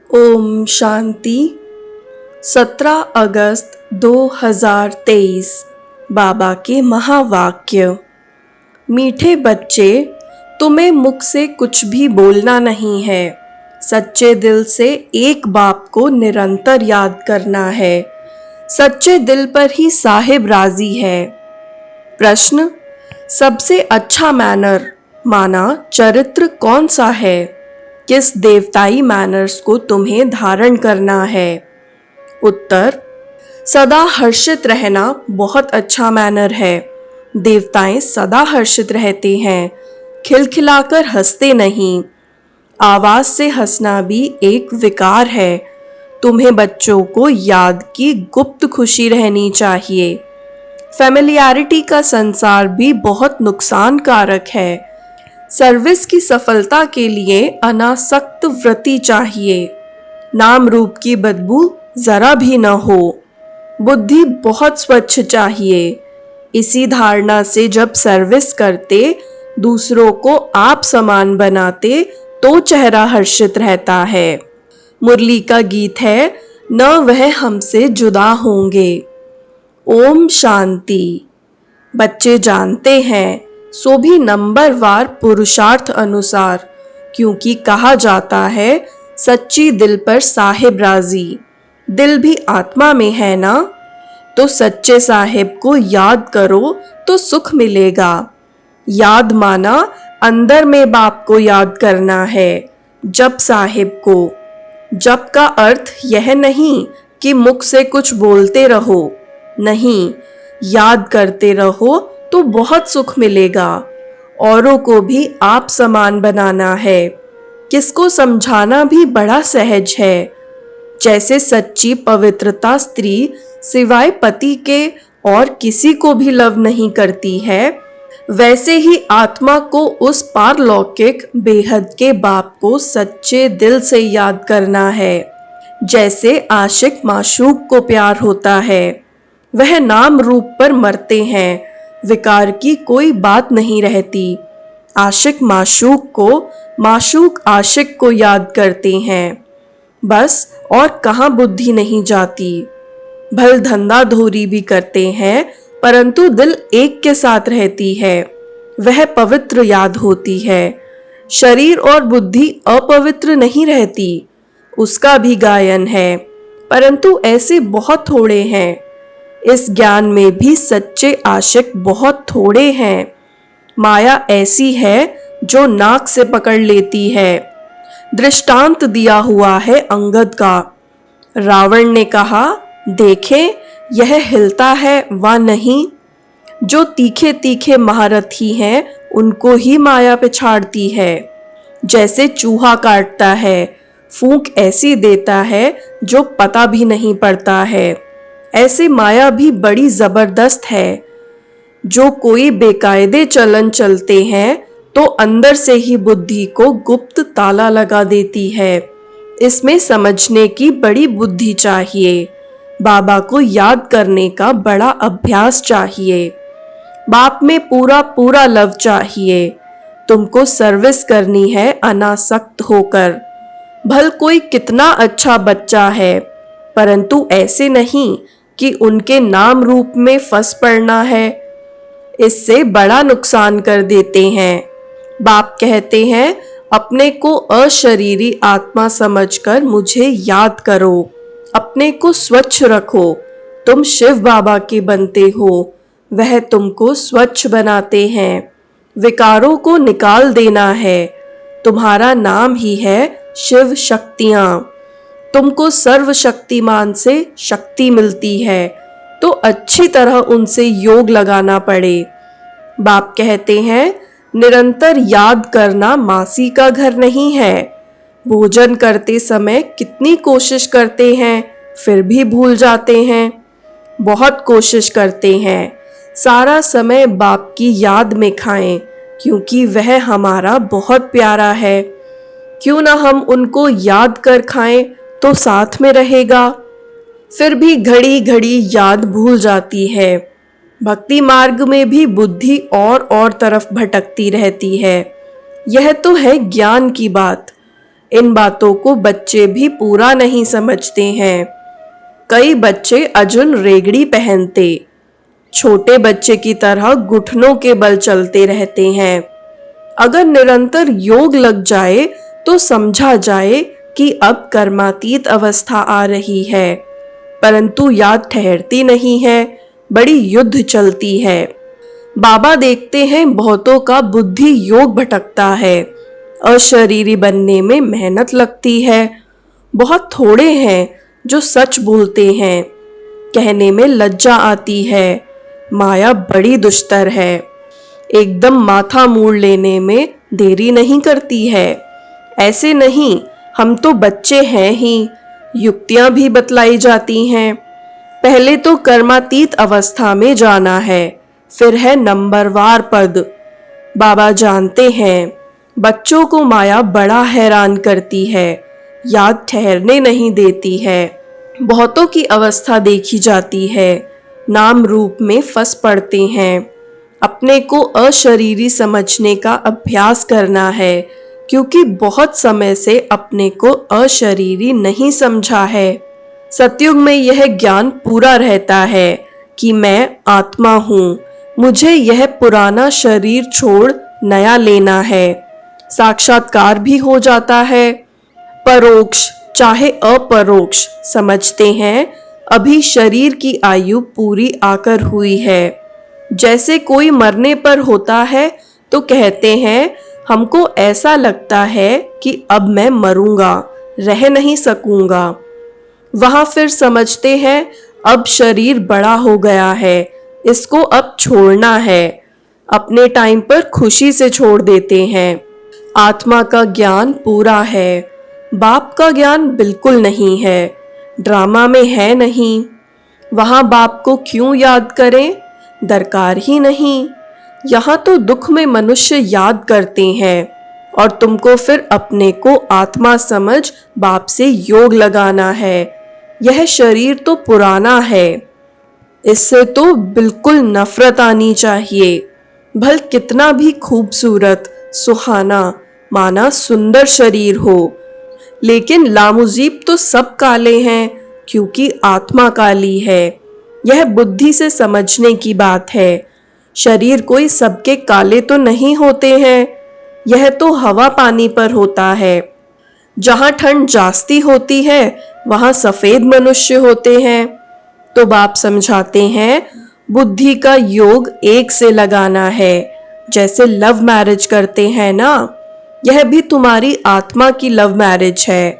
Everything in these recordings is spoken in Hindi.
ओम शांति। 17 अगस्त 2023। बाबा के महावाक्य। मीठे बच्चे, तुम्हें मुख से कुछ भी बोलना नहीं है। सच्चे दिल से एक बाप को निरंतर याद करना है। सच्चे दिल पर ही साहिब राजी है। प्रश्न: सबसे अच्छा मैनर माना चरित्र कौन सा है? किस देवताई मैनर्स को तुम्हें धारण करना है? उत्तर: सदा हर्षित रहना बहुत अच्छा मैनर है। देवताएं सदा हर्षित रहते हैं, खिलखिलाकर हंसते नहीं। आवाज से हंसना भी एक विकार है। तुम्हें बच्चों को याद की गुप्त खुशी रहनी चाहिए। फैमिलियरिटी का संसार भी बहुत नुकसान कारक है। सर्विस की सफलता के लिए अनासक्त व्रति चाहिए। नाम रूप की बदबू जरा भी न हो। बुद्धि बहुत स्वच्छ चाहिए। इसी धारणा से जब सर्विस करते, दूसरों को आप समान बनाते, तो चेहरा हर्षित रहता है। मुरली का गीत है, न वह हमसे जुदा होंगे। ओम शांति। बच्चे जानते हैं, सो भी नंबरवार पुरुषार्थ अनुसार, क्योंकि कहा जाता है सच्ची दिल पर साहिब राजी। दिल भी आत्मा में है ना, तो सच्चे साहिब को याद करो तो सुख मिलेगा। याद माना अंदर में बाप को याद करना है, जप साहिब को। जप का अर्थ यह नहीं कि मुख से कुछ बोलते रहो, नहीं, याद करते रहो तो बहुत सुख मिलेगा। औरों को भी आप समान बनाना है। किसको समझाना भी बड़ा सहज है। जैसे सच्ची पवित्रता स्त्री सिवाय पति के और किसी को भी लव नहीं करती है, वैसे ही आत्मा को उस पारलौकिक बेहद के बाप को सच्चे दिल से याद करना है। जैसे आशिक माशूक को प्यार होता है, वह नाम रूप पर मरते हैं, विकार की कोई बात नहीं रहती। आशिक माशूक को, माशूक आशिक को याद करते हैं, बस, और कहाँ बुद्धि नहीं जाती। भल धंधा धोरी भी करते हैं, परंतु दिल एक के साथ रहती है, वह पवित्र याद होती है। शरीर और बुद्धि अपवित्र नहीं रहती, उसका भी गायन है, परंतु ऐसे बहुत थोड़े हैं। इस ज्ञान में भी सच्चे आशिक बहुत थोड़े हैं। माया ऐसी है जो नाक से पकड़ लेती है। दृष्टांत दिया हुआ है अंगद का। रावण ने कहा, देखें यह हिलता है व नहीं। जो तीखे तीखे महारथी हैं, उनको ही माया पिछाड़ती है। जैसे चूहा काटता है, फूंक ऐसी देता है जो पता भी नहीं पड़ता है, ऐसे माया भी बड़ी जबरदस्त है। जो कोई बेकायदे चलन चलते हैं, तो अंदर से ही बुद्धि को गुप्त ताला लगा देती है। इसमें समझने की बड़ी बुद्धि चाहिए। बाबा को याद करने का बड़ा अभ्यास चाहिए। बाप में पूरा पूरा लव चाहिए। तुमको सर्विस करनी है अनासक्त होकर। भल कोई कितना अच्छा बच्चा है, परंतु ऐसे नहीं कि उनके नाम रूप में फंस पड़ना है। इससे बड़ा नुकसान कर देते हैं। बाप कहते हैं, अपने को अशरीरी आत्मा समझकर मुझे याद करो। अपने को स्वच्छ रखो। तुम शिव बाबा के बनते हो, वह तुमको स्वच्छ बनाते हैं। विकारों को निकाल देना है। तुम्हारा नाम ही है शिव शक्तियां। तुमको सर्वशक्तिमान से शक्ति मिलती है, तो अच्छी तरह उनसे योग लगाना पड़े। बाप कहते हैं, निरंतर याद करना मासी का घर नहीं है। भोजन करते समय कितनी कोशिश करते हैं, फिर भी भूल जाते हैं। बहुत कोशिश करते हैं, सारा समय बाप की याद में खाएं, क्योंकि वह हमारा बहुत प्यारा है। क्यों ना हम उनको याद कर खाएं, तो साथ में रहेगा। फिर भी घड़ी घड़ी याद भूल जाती है। भक्ति मार्ग में भी बुद्धि और तरफ भटकती रहती है। यह तो है ज्ञान की बात। इन बातों को बच्चे भी पूरा नहीं समझते हैं। कई बच्चे अजुन रेगड़ी पहनते, छोटे बच्चे की तरह घुटनों के बल चलते रहते हैं। अगर निरंतर योग लग जाए तो समझा जाए कि अब कर्मातीत अवस्था आ रही है, परंतु याद ठहरती नहीं है, बड़ी युद्ध चलती है। बाबा देखते हैं बहुतों का बुद्धि योग भटकता है, अशरीरी बनने में मेहनत लगती है। बहुत थोड़े हैं जो सच बोलते हैं, कहने में लज्जा आती है। माया बड़ी दुष्टर है, एकदम माथा मोड़ लेने में देरी नहीं करती है। ऐसे नहीं, हम तो बच्चे हैं ही, युक्तियां भी बतलाई जाती हैं। पहले तो कर्मातीत अवस्था में जाना है, फिर है नंबरवार पद। बाबा जानते हैं बच्चों को माया बड़ा हैरान करती है, याद ठहरने नहीं देती है। बहुतों की अवस्था देखी जाती है, नाम रूप में फंस पड़ते हैं। अपने को अशरीरी समझने का अभ्यास करना है, क्योंकि बहुत समय से अपने को अशरीरी नहीं समझा है। सतयुग में यह ज्ञान पूरा रहता है कि मैं आत्मा हूँ, मुझे यह पुराना शरीर छोड़ नया लेना है। साक्षात्कार भी हो जाता है। परोक्ष चाहे अपरोक्ष समझते हैं अभी शरीर की आयु पूरी आकर हुई है। जैसे कोई मरने पर होता है तो कहते हैं हमको ऐसा लगता है कि अब मैं मरूंगा, रह नहीं सकूंगा। वहां फिर समझते हैं अब शरीर बड़ा हो गया है, इसको अब छोड़ना है। अपने टाइम पर खुशी से छोड़ देते हैं। आत्मा का ज्ञान पूरा है, बाप का ज्ञान बिल्कुल नहीं है, ड्रामा में है नहीं। वहां बाप को क्यों याद करें, दरकार ही नहीं। यहाँ तो दुख में मनुष्य याद करते हैं और तुमको फिर अपने को आत्मा समझ बाप से योग लगाना है। यह शरीर तो पुराना है, इससे तो बिल्कुल नफरत आनी चाहिए। भल कितना भी खूबसूरत, सुहाना, माना सुंदर शरीर हो, लेकिन लामुजीब तो सब काले हैं, क्योंकि आत्मा काली है। यह बुद्धि से समझने की बात है। शरीर कोई सबके काले तो नहीं होते हैं, यह तो हवा पानी पर होता है। जहां ठंड जास्ती होती है वहां सफेद मनुष्य होते हैं। तो बाप समझाते हैं बुद्धि का योग एक से लगाना है, जैसे लव मैरिज करते हैं ना, यह भी तुम्हारी आत्मा की लव मैरिज है।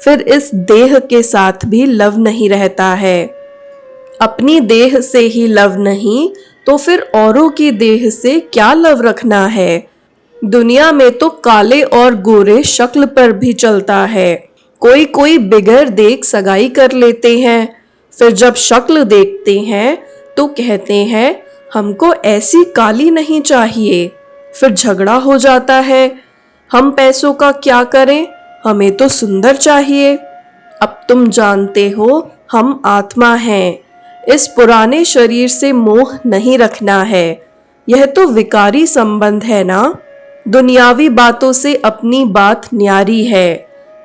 फिर इस देह के साथ भी लव नहीं रहता है। अपनी देह से ही लव नहीं तो फिर औरों की देह से क्या लव रखना है। दुनिया में तो काले और गोरे शक्ल पर भी चलता है। कोई कोई बिगैर देख सगाई कर लेते हैं, फिर जब शक्ल देखते हैं तो कहते हैं हमको ऐसी काली नहीं चाहिए। फिर झगड़ा हो जाता है, हम पैसों का क्या करें, हमें तो सुंदर चाहिए। अब तुम जानते हो हम आत्मा हैं, इस पुराने शरीर से मोह नहीं रखना है। यह तो विकारी संबंध है ना। दुनियावी बातों से अपनी बात न्यारी है।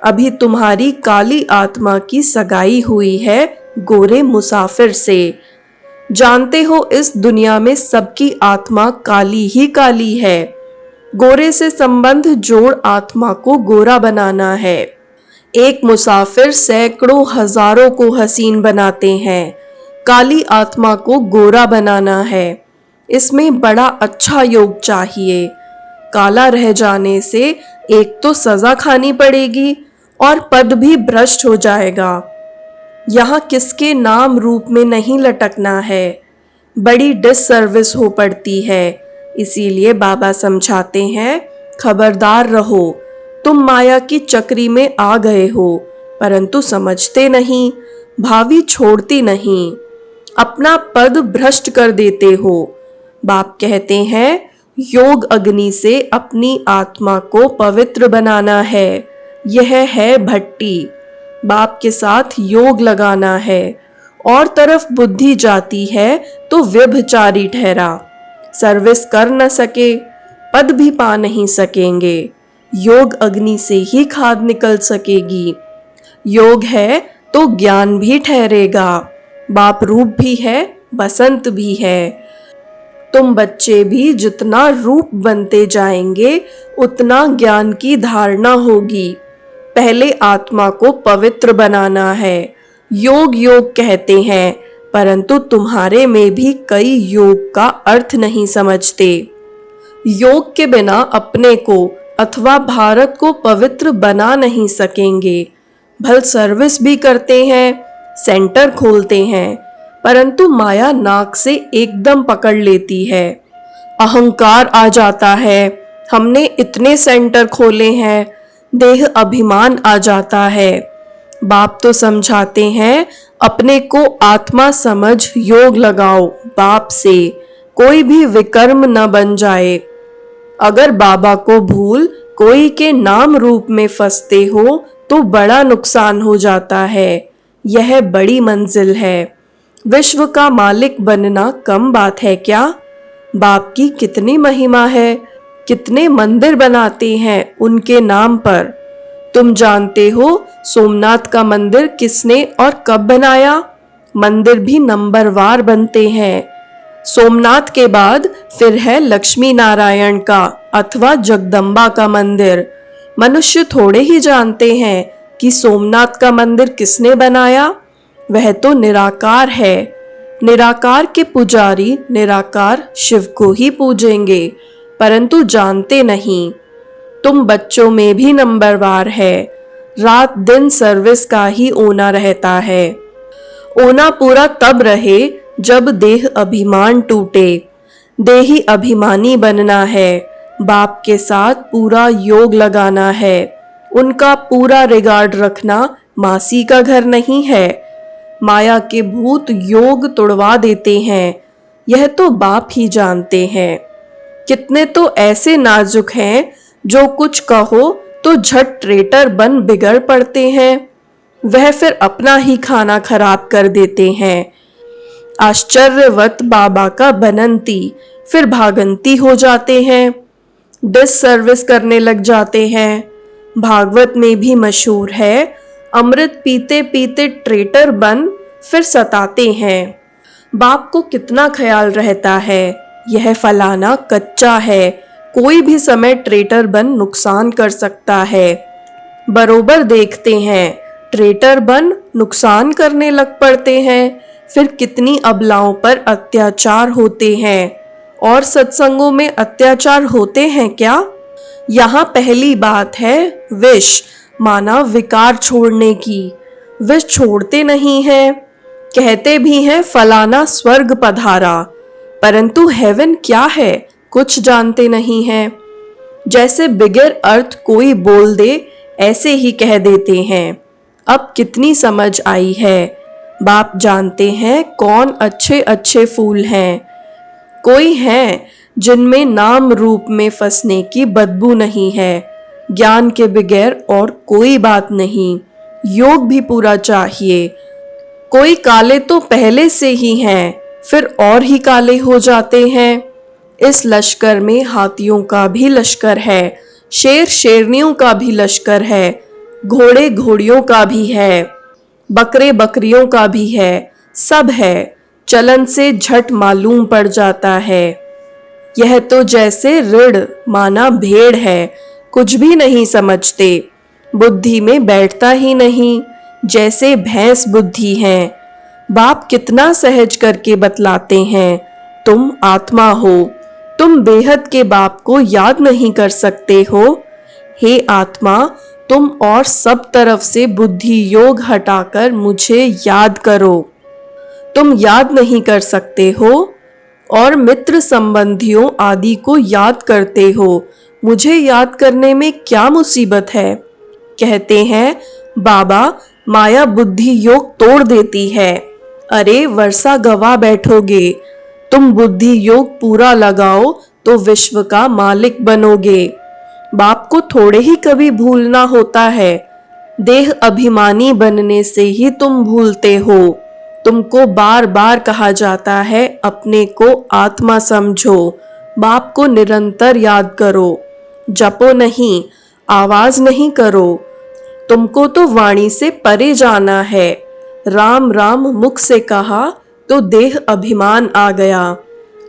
अभी तुम्हारी काली आत्मा की सगाई हुई है गोरे मुसाफिर से। जानते हो इस दुनिया में सबकी आत्मा काली ही काली है। गोरे से संबंध जोड़ आत्मा को गोरा बनाना है। एक मुसाफिर सैकड़ों हजारों को हसीन बनाते हैं, काली आत्मा को गोरा बनाना है। इसमें बड़ा अच्छा योग चाहिए। काला रह जाने से एक तो सजा खानी पड़ेगी और पद भी भ्रष्ट हो जाएगा। यहाँ किसके नाम रूप में नहीं लटकना है, बड़ी डिससर्विस हो पड़ती है। इसीलिए बाबा समझाते हैं खबरदार रहो, तुम माया की चक्री में आ गए हो, परंतु समझते नहीं, भावी छोड़ती नहीं, अपना पद भ्रष्ट कर देते हो। बाप कहते हैं योग अग्नि से अपनी आत्मा को पवित्र बनाना है। यह है भट्टी, बाप के साथ योग लगाना है। और तरफ बुद्धि जाती है तो व्यभिचारी ठहरा, सर्विस कर न सके, पद भी पा नहीं सकेंगे। योग अग्नि से ही खाद निकल सकेगी। योग है तो ज्ञान भी ठहरेगा। बाप रूप भी है, बसंत भी है। तुम बच्चे भी जितना रूप बनते जाएंगे उतना ज्ञान की धारणा होगी। पहले आत्मा को पवित्र बनाना है। योग योग कहते हैं, परंतु तुम्हारे में भी कई योग का अर्थ नहीं समझते। योग के बिना अपने को अथवा भारत को पवित्र बना नहीं सकेंगे। भल सर्विस भी करते हैं, सेंटर खोलते हैं, परंतु माया नाक से एकदम पकड़ लेती है। अहंकार आ जाता है, हमने इतने सेंटर खोले हैं, देह अभिमान आ जाता है। बाप तो समझाते हैं, अपने को आत्मा समझ योग लगाओ बाप से, कोई भी विकर्म न बन जाए। अगर बाबा को भूल कोई के नाम रूप में फंसते हो तो बड़ा नुकसान हो जाता है। यह बड़ी मंजिल है। विश्व का मालिक बनना कम बात है क्या? बाप की कितनी महिमा है, कितने मंदिर बनाते हैं उनके नाम पर। तुम जानते हो सोमनाथ का मंदिर किसने और कब बनाया? मंदिर भी नंबरवार बनते हैं। सोमनाथ के बाद फिर है लक्ष्मी नारायण का अथवा जगदम्बा का मंदिर। मनुष्य थोड़े ही जानते हैं कि सोमनाथ का मंदिर किसने बनाया। वह तो निराकार है। निराकार के पुजारी निराकार शिव को ही पूजेंगे, परंतु जानते नहीं। तुम बच्चों में भी नंबरवार है। रात दिन सर्विस का ही ओना रहता है। ओना पूरा तब रहे जब देह अभिमान टूटे। देही अभिमानी बनना है। बाप के साथ पूरा योग लगाना है। उनका पूरा रिगार्ड रखना मासी का घर नहीं है। माया के भूत योग तोड़वा देते हैं, यह तो बाप ही जानते हैं। कितने तो ऐसे नाजुक हैं जो कुछ कहो तो झट ट्रेटर बन बिगड़ पड़ते हैं। वह फिर अपना ही खाना खराब कर देते हैं। आश्चर्यवत बाबा का बनंती फिर भागंती हो जाते हैं। डिस सर्विस करने लग जाते हैं। भागवत में भी मशहूर है, अमृत पीते पीते ट्रेटर बन फिर सताते हैं। बाप को कितना ख्याल रहता है, यह फलाना कच्चा है, कोई भी समय ट्रेटर बन नुकसान कर सकता है। बरोबर देखते हैं, ट्रेटर बन नुकसान करने लग पड़ते हैं। फिर कितनी अबलाओं पर अत्याचार होते हैं। और सत्संगों में अत्याचार होते हैं क्या? यहाँ पहली बात है विष माना विकार छोड़ने की। विष छोड़ते नहीं हैं। कहते भी हैं फलाना स्वर्ग पधारा, परंतु हेवन क्या है कुछ जानते नहीं हैं। जैसे बिगर अर्थ कोई बोल दे ऐसे ही कह देते हैं। अब कितनी समझ आई है। बाप जानते हैं कौन अच्छे अच्छे फूल हैं। कोई हैं जिनमें नाम रूप में फंसने की बदबू नहीं है। ज्ञान के बगैर और कोई बात नहीं। योग भी पूरा चाहिए। कोई काले तो पहले से ही हैं, फिर और ही काले हो जाते हैं। इस लश्कर में हाथियों का भी लश्कर है, शेर शेरनियों का भी लश्कर है, घोड़े घोड़ियों का भी है, बकरे बकरियों का भी है, सब है। चलन से झट मालूम पड़ जाता है। यह तो जैसे ऋण माना भेड़ है, कुछ भी नहीं समझते, बुद्धि में बैठता ही नहीं, जैसे भैंस बुद्धि है। बाप कितना सहज करके बतलाते हैं, तुम आत्मा हो, तुम बेहद के बाप को याद नहीं कर सकते हो। हे आत्मा, तुम और सब तरफ से बुद्धि योग हटाकर मुझे याद करो। तुम याद नहीं कर सकते हो और मित्र संबंधियों आदि को याद करते हो। मुझे याद करने में क्या मुसीबत है? कहते हैं बाबा माया बुद्धि योग तोड़ देती है। अरे वर्षा गवा बैठोगे। तुम बुद्धि योग पूरा लगाओ तो विश्व का मालिक बनोगे। बाप को थोड़े ही कभी भूलना होता है। देह अभिमानी बनने से ही तुम भूलते हो। तुमको बार बार कहा जाता है अपने को आत्मा समझो, बाप को निरंतर याद करो। जपो नहीं, आवाज नहीं करो, तुमको तो वाणी से परे जाना है। राम राम मुख से कहा तो देह अभिमान आ गया।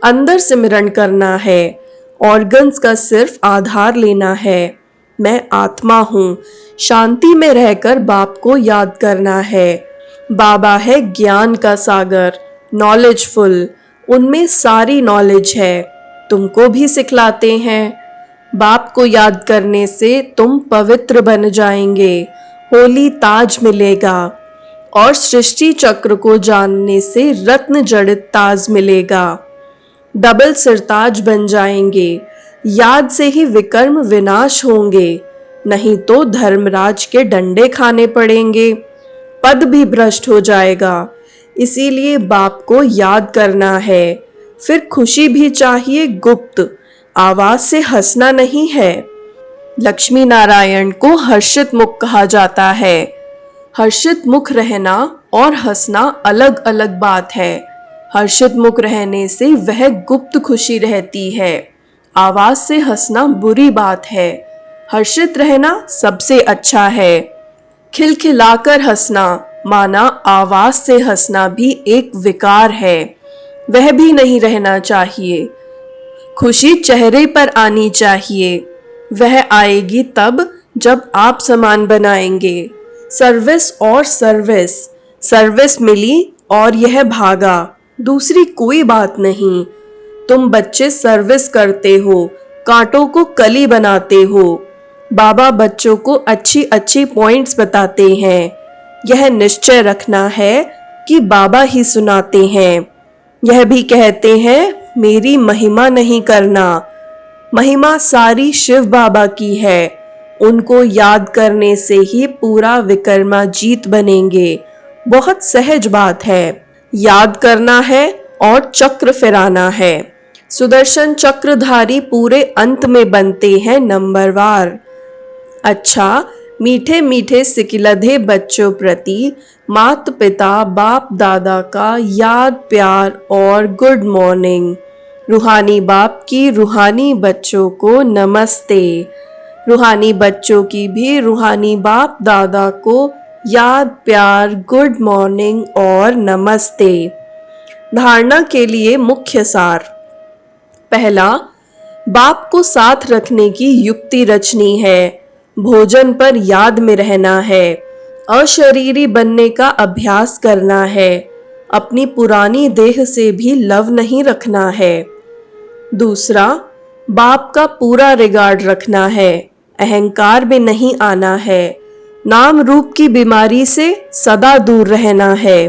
अंदर सिमरन करना है, ऑर्गन्स का सिर्फ आधार लेना है। मैं आत्मा हूँ, शांति में रहकर बाप को याद करना है। बाबा है ज्ञान का सागर, नॉलेजफुल, उनमें सारी नॉलेज है, तुमको भी सिखलाते हैं। बाप को याद करने से तुम पवित्र बन जाएंगे, होली ताज मिलेगा। और सृष्टि चक्र को जानने से रत्न जड़ित ताज मिलेगा। डबल सिरताज बन जाएंगे, याद से ही विकर्म विनाश होंगे, नहीं तो धर्मराज के डंडे खाने पड़ेंगे, पद भी भ्रष्ट हो जाएगा। इसीलिए बाप को याद करना है। फिर खुशी भी चाहिए गुप्त, आवाज से हंसना नहीं है। लक्ष्मी नारायण को हर्षित मुख कहा जाता है। हर्षित मुख रहना और हंसना अलग अलग बात है। हर्षित मुख रहने से वह गुप्त खुशी रहती है, आवाज से हंसना बुरी बात है। हर्षित रहना सबसे अच्छा है। खिलखिलाकर हंसना माना आवाज से हंसना भी एक विकार है, वह भी नहीं रहना चाहिए। खुशी चेहरे पर आनी चाहिए, वह आएगी तब जब आप सामान बनाएंगे। सर्विस और सर्विस, सर्विस मिली और यह भागा, दूसरी कोई बात नहीं। तुम बच्चे सर्विस करते हो, कांटों को कली बनाते हो। बाबा बच्चों को अच्छी अच्छी पॉइंट्स बताते हैं। यह निश्चय रखना है कि बाबा ही सुनाते हैं। यह भी कहते हैं मेरी महिमा नहीं करना, महिमा सारी शिव बाबा की है। उनको याद करने से ही पूरा विकर्मा जीत बनेंगे। बहुत सहज बात है, याद करना है और चक्र फिराना है। सुदर्शन चक्रधारी पूरे अंत में बनते हैं नंबरवार। अच्छा, मीठे मीठे सिकिलधे बच्चों प्रति माता पिता बाप दादा का याद प्यार और गुड मॉर्निंग। रूहानी बाप की रूहानी बच्चों को नमस्ते। रूहानी बच्चों की भी रूहानी बाप दादा को याद प्यार गुड मॉर्निंग और नमस्ते। धारणा के लिए मुख्य सार। पहला, बाप को साथ रखने की युक्ति रचनी है। भोजन पर याद में रहना है। अशरीरी बनने का अभ्यास करना है। अपनी पुरानी देह से भी लव नहीं रखना है। दूसरा, बाप का पूरा रिगार्ड रखना है। अहंकार में नहीं आना है। नाम रूप की बीमारी से सदा दूर रहना है।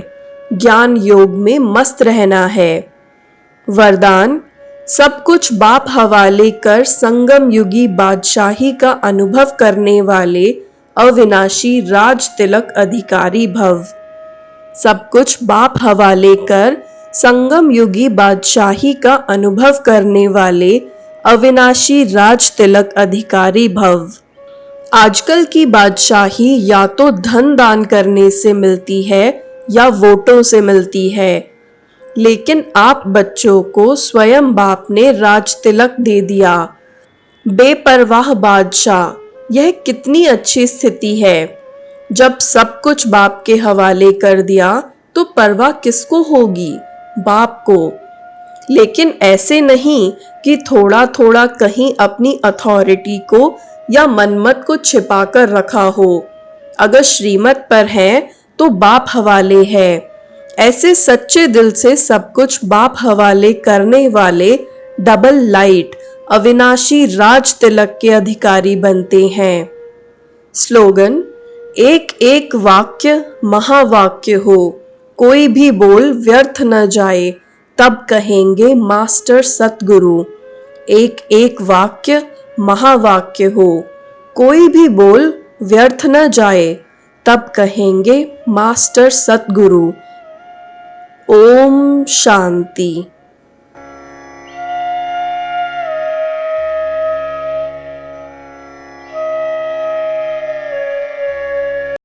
ज्ञान योग में मस्त रहना है। वरदान, सब कुछ बाप हवाले कर संगम युगी बादशाही का अनुभव करने वाले अविनाशी राज तिलक अधिकारी भव। सब कुछ बाप हवाले कर संगम युगी बादशाही का अनुभव करने वाले अविनाशी राज तिलक अधिकारी भव। आजकल की बादशाही या तो धन दान करने से मिलती है या वोटों से मिलती है, लेकिन आप बच्चों को स्वयं बाप ने राज तिलक दे दिया। बेपरवाह बादशाह, यह कितनी अच्छी स्थिति है। जब सब कुछ बाप के हवाले कर दिया तो परवाह किसको होगी? बाप को। लेकिन ऐसे नहीं कि थोड़ा थोड़ा कहीं अपनी अथॉरिटी को या मनमत को छिपाकर रखा हो। अगर श्रीमत पर है तो बाप हवाले है। ऐसे सच्चे दिल से सब कुछ बाप हवाले करने वाले डबल लाइट अविनाशी राज तिलक के अधिकारी बनते हैं। स्लोगन, एक एक वाक्य महावाक्य हो, कोई भी बोल व्यर्थ न जाए, तब कहेंगे मास्टर सतगुरु। एक एक वाक्य महावाक्य हो, कोई भी बोल व्यर्थ न जाए, तब कहेंगे मास्टर सतगुरु। ओम शांति।